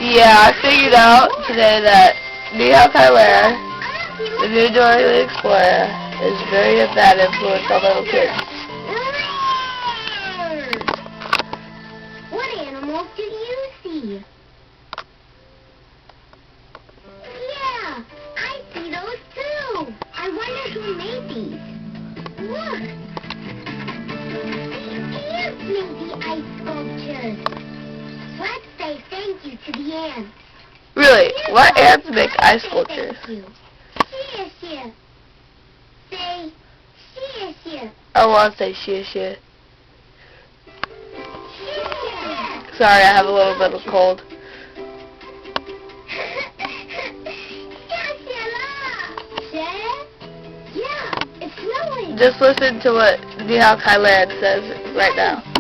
Yeah, I figured out today that Nihao Kyler, the new Dora the Explorer, is very bad influence on little kids. What animals did you see? Yeah, I see those too. I wonder who made these. Look. Ants made the ice sculptures. Let's say thank you to the ants. Really? What ants make ice sculptures? Shia, shia. Say, shia, shia. I want to say shia shia. Shia. Sorry, I have a little bit of a cold. Yeah, it's snowing. Just listen to what Nihao Kyler says right now.